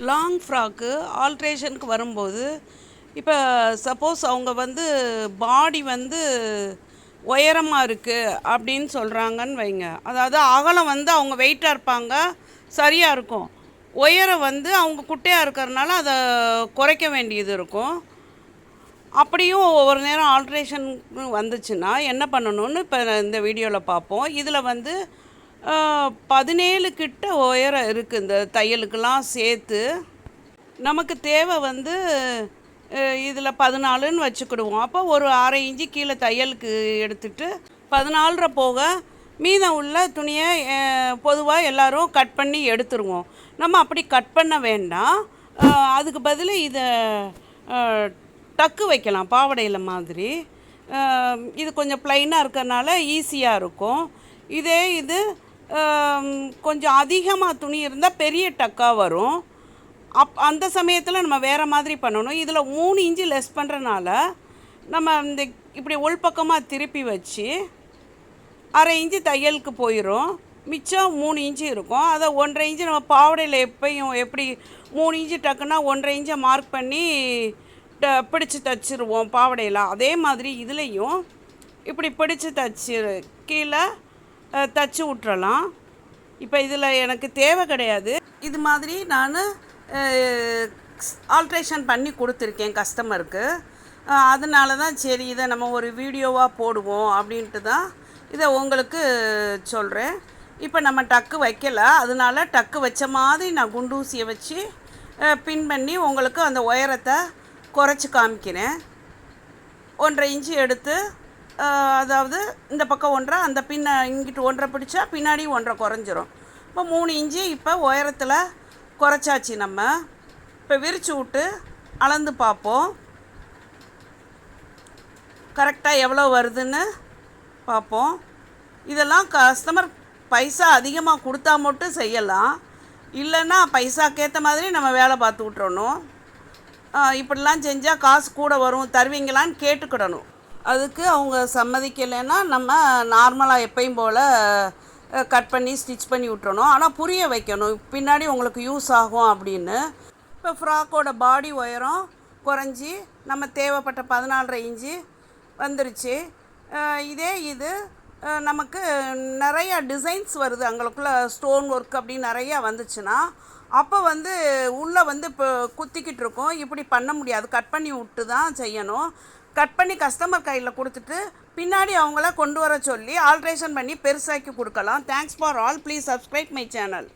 Long frock ஆல்ட்ரேஷனுக்கு வரும்போது இப்போ suppose அவங்க வந்து பாடி வந்து உயரமாக இருக்குது அப்படின்னு சொல்கிறாங்கன்னு வைங்க. அதாவது அகலம் வந்து அவங்க வெயிட்டாக இருப்பாங்க, சரியாக இருக்கும். உயரம் வந்து அவங்க குட்டையாக இருக்கிறதுனால அதை குறைக்க வேண்டியது இருக்கும். அப்படியும் ஒவ்வொரு நேரம் ஆல்ட்ரேஷன் வந்துச்சுன்னா என்ன பண்ணணும்னு இப்போ இந்த வீடியோவில் பார்ப்போம். இதில் வந்து 17 கிட்ட உயரம் இருக்குது இந்த தையலுக்கெல்லாம் சேர்த்து. நமக்கு தேவை வந்து இதில் 14ன்னு வச்சுக்கிடுவோம். அப்போ ஒரு 1/2 இன்ச்சு கீழே தையலுக்கு எடுத்துகிட்டு 14 போக மீதம் உள்ள துணியை பொதுவாக எல்லோரும் கட் பண்ணி எடுத்துருவோம். நம்ம அப்படி கட் பண்ண வேண்டாம். அதுக்கு பதில் இதை டக்கு வைக்கலாம் பாவாடையில் மாதிரி. இது கொஞ்சம் ப்ளைனாக இருக்கிறதுனால ஈஸியாக இருக்கும். இதே இது கொஞ்சம் அதிகமாக துணி இருந்தால் பெரிய டக்காக வரும். அந்த சமயத்தில் நம்ம வேறு மாதிரி பண்ணணும். இதில் 3 இன்ச்சு லெஸ் பண்ணுறனால நம்ம இந்த இப்படி உள்பக்கமாக திருப்பி வச்சு 1/2 இன்ச்சு தையலுக்கு போயிடும். மிச்சம் 3 இன்ச்சு இருக்கும். அதை 1.5 இன்ச்சு நம்ம பாவாடையில் எப்பயும் எப்படி 3 இன்ச்சு டக்குன்னா 1.5 இன்ச்சை மார்க் பண்ணி பிடிச்சி தைச்சிருவோம் பாவாடையில். அதே மாதிரி இதுலேயும் இப்படி பிடிச்சி கீழே தைச்சி விட்டுறலாம். இப்போ இதில் எனக்கு தேவை கிடையாது. இது மாதிரி நான் ஆல்ட்ரேஷன் பண்ணி கொடுத்துருக்கேன் கஸ்டமருக்கு. அதனால தான் சரி இதை நம்ம ஒரு வீடியோவாக போடுவோம் அப்படின்ட்டு தான் இதை உங்களுக்கு சொல்கிறேன். இப்போ நம்ம டக்கு வைக்கலை, அதனால டக்கு வச்ச மாதிரி நான் குண்டூசியை வச்சு பின் பண்ணி உங்களுக்கு அந்த உயரத்தை குறைச்சி காமிக்கிறேன். 1.5 இன்ச்சு எடுத்து, அதாவது இந்த பக்கம் 1.5, அந்த இங்கிட்டு 1.5 பிடிச்சா பின்னாடி 1.5 குறைஞ்சிரும். இப்போ 3 இன்ச்சு இப்போ உயரத்தில் குறைச்சாச்சு. நம்ம இப்போ விரித்து விட்டு அளந்து பார்ப்போம். கரெக்டாக எவ்வளோ வருதுன்னு பார்ப்போம். இதெல்லாம் கஸ்டமர் பைசா அதிகமாக கொடுத்தா மட்டும் செய்யலாம், இல்லைன்னா பைசாக்கேற்ற மாதிரி நம்ம வேலை பார்த்து விட்றணும். இப்படிலாம் செஞ்சால் காசு கூட வரும் தருவீங்களான்னு கேட்டுக்கிடணும். அதுக்கு அவங்க சம்மதிக்கலைன்னா நம்ம நார்மலாக எப்பயும் போல் கட் பண்ணி ஸ்டிச் பண்ணி விட்டுறணும். ஆனால் புரிய வைக்கணும் பின்னாடி உங்களுக்கு யூஸ் ஆகும் அப்படின்னு. இப்போ ஃப்ராக்கோட பாடி உயரம் குறைஞ்சி நம்ம தேவைப்பட்ட 14.5 இன்ச்சு வந்துருச்சு. இது நமக்கு நிறையா டிசைன்ஸ் வருது, அங்களுக்குள்ளே ஸ்டோன் ஒர்க் அப்படின்னு நிறையா வந்துச்சுன்னா அப்போ வந்து உள்ளே வந்து இப்போ குத்திக்கிட்டு இருக்கோம். இப்படி பண்ண முடியாது, கட் பண்ணி விட்டு தான் செய்யணும். கட் பண்ணி கஸ்டமர் கையில் கொடுத்துட்டு பின்னாடி அவங்கள கொண்டு வர சொல்லி ஆல்ட்ரேஷன் பண்ணி பெருசாக்கி கொடுக்கலாம். Thanks for all. Please subscribe my channel.